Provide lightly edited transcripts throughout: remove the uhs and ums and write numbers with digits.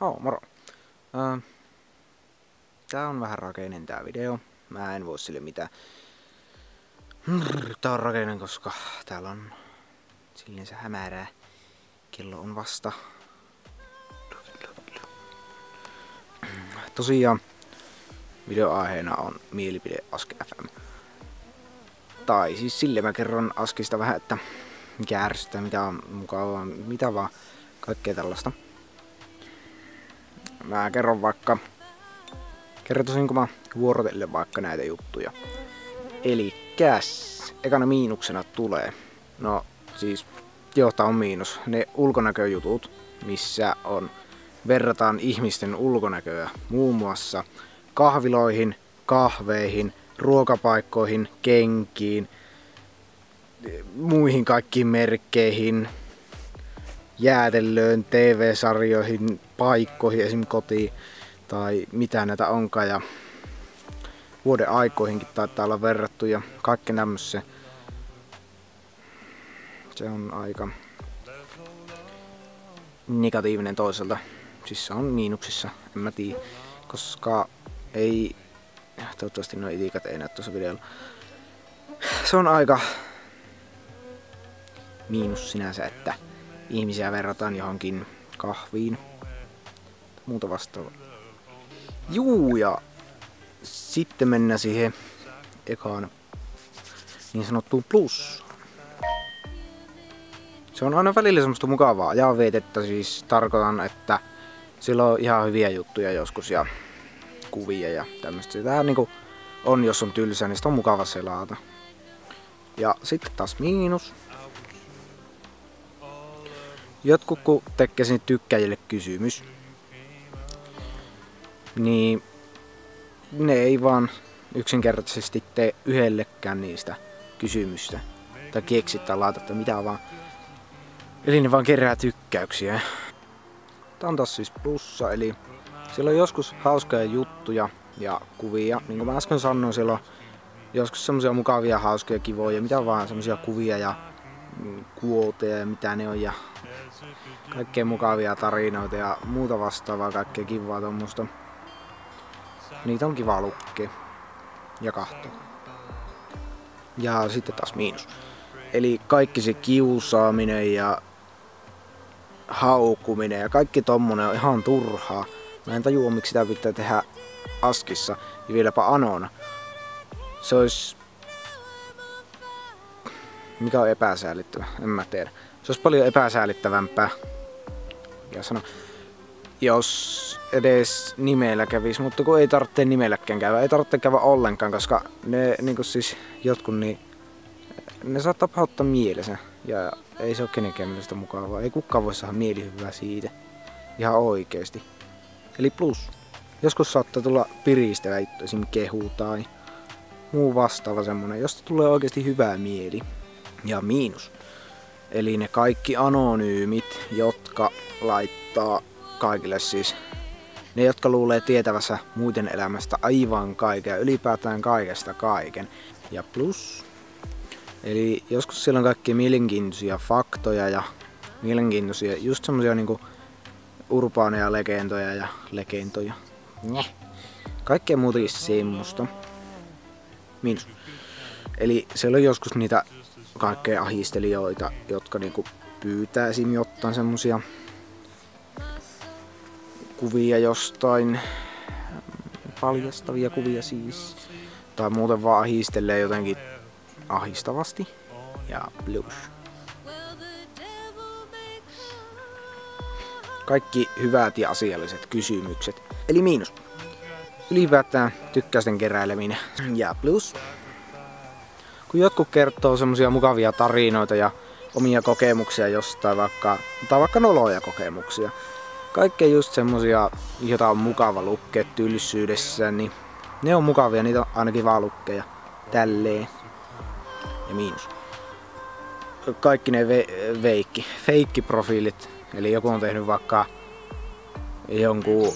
Moro. Tää on vähän rakeinen tää video. Mä en voi sille mitään. Tää on rakeinen, koska täällä on silleen se hämärää. Kello on vasta. Tosiaan videoaiheena on mielipide Ask FM. Tai siis sille mä kerron Askista vähän, että mikä ärsyttää, mitä on mukavaa, mitä vaan, kaikkea tällaista. Mä kertoisinko mä vuorotellen vaikka näitä juttuja. Elikäs, ekana miinuksena tulee, no siis tää on miinus, ne ulkonäköjutut, missä verrataan ihmisten ulkonäköä muun muassa kahviloihin, kahveihin, ruokapaikkoihin, kenkiin, muihin kaikkiin merkkeihin, jäätelöön, TV-sarjoihin, paikkoihin, esim. Kotiin tai mitä näitä onkaan, ja vuoden aikoihinkin taitaa olla verrattu ja kaikki tämmössä. Se on aika negatiivinen toiselta. Siis se on miinuksissa, en mä tiedä, koska ei, toivottavasti nuo itikat ei näy tuossa videolla. Se on aika miinus sinänsä, että ihmisiä verrataan johonkin kahviin, muuta vastaavaa. Juu, ja sitten mennään siihen ekaan niin sanottuun plussaan. Se on aina välillä semmoista mukavaa ajanvietettä, siis tarkoitan, että sillä on ihan hyviä juttuja joskus ja kuvia ja tämmöistä. Tää niinku on, jos on tylsä, niin sitä on mukava selata. Ja sitten taas miinus. Jotkut kun tekee sinne tykkäjille kysymys, niin ne ei vaan yksinkertaisesti tee yhdellekään niistä kysymystä. Tai keksit tai laitat tai mitä vaan. Eli ne vaan kerää tykkäyksiä. Tää on taas siis plussa, eli siellä on joskus hauskoja juttuja ja kuvia. Niin kuin mä äsken sanoin, siellä on joskus semmosia mukavia, hauskoja, kivoja, mitä vaan, semmosia kuvia ja kuoteja ja mitä ne on, ja kaikkea mukavia tarinoita ja muuta vastaavaa, kaikkea kivaa tommoista. Niitä on kiva lukea ja kahtoa. Ja sitten taas miinus. Eli kaikki se kiusaaminen ja haukkuminen ja kaikki tommonen on ihan turhaa. Mä en tajua, miksi sitä pitää tehdä Askissa ja vieläpä anona. Se olisi... Mikä on epäsäälittävä? En mä tiedä. Se olisi paljon epäsäälittävämpää. Mikä sano? Jos edes nimellä kävisi, mutta kun ei tarvitse nimelläkään käydä. Ei tarvitse käydä ollenkaan, koska ne niinku siis jotkut niin... Ne saattaa pahoittaa mielensä. Ja ei se ole kenenkään mielestä mukavaa. Ei kukaan voi saada mielihyvää siitä. Ihan oikeesti. Eli plus. Joskus saattaa tulla piristävä juttu, esim. Kehu tai muu vastaava semmonen, josta tulee oikeesti hyvää mieli. Ja miinus. Eli ne kaikki anonyymit, jotka laittaa kaikille siis. Ne, jotka luulee tietävänsä muiden elämästä aivan kaiken ja ylipäätään kaikesta kaiken. Ja plus. Eli joskus siellä on kaikkia mielenkiintoisia faktoja ja mielenkiintoisia, just semmosia niinku urbaaneja legendoja. Kaikkea muutakin semmoista. Miinus. Eli siellä on joskus niitä kaikkea ahistelijoita, jotka niinku pyytää esim. Jotain semmosia kuvia jostain, paljastavia kuvia siis. Tai muuten vaan ahistelee jotenkin ahistavasti. Ja plus. Kaikki hyvät ja asialliset kysymykset. Eli miinus. Ylipäätään tykkäysten keräileminen. Ja plus. Kun jotkut kertoo semmosia mukavia tarinoita ja omia kokemuksia jostain, vaikka noloja kokemuksia. Kaikkea just semmosia, jota on mukava lukea tylsyydessä, niin ne on mukavia, niitä on ainakin vaan lukea tälleen. Ja miinus. Kaikki ne feikkiprofiilit, eli joku on tehnyt vaikka jonkun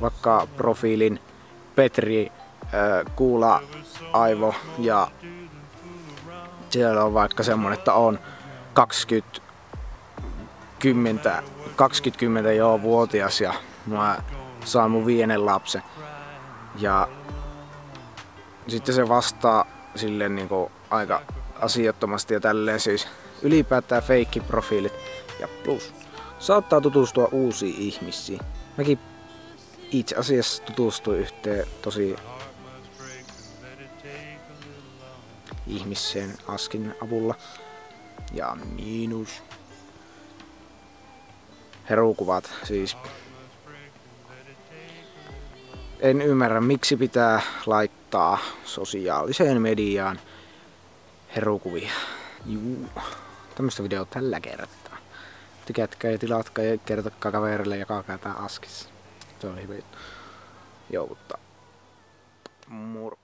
vaikka profiilin Petri Kuula Aivo, ja siellä on vaikka semmonen, että on 20 20 joo vuotias ja mä saan mun 5. lapsen. Ja sitten se vastaa silleen niinku aika asiattomasti ja tälleen siis ylipäätään feikkiprofiilit ja plus saattaa tutustua uusiin ihmisiin. Mäkin itse asiassa tutustuin yhteen tosi ihmiseen Askin avulla ja miinus herukuvat siis. En ymmärrä miksi pitää laittaa sosiaaliseen mediaan herukuvia. Juu, tämmöstä videoa tällä kertaa. Tykätkää ja tilatkaa ja kertokaa kaverille ja kaakaa Askissa. Se on hyvä juttu. Joo, mutta moro.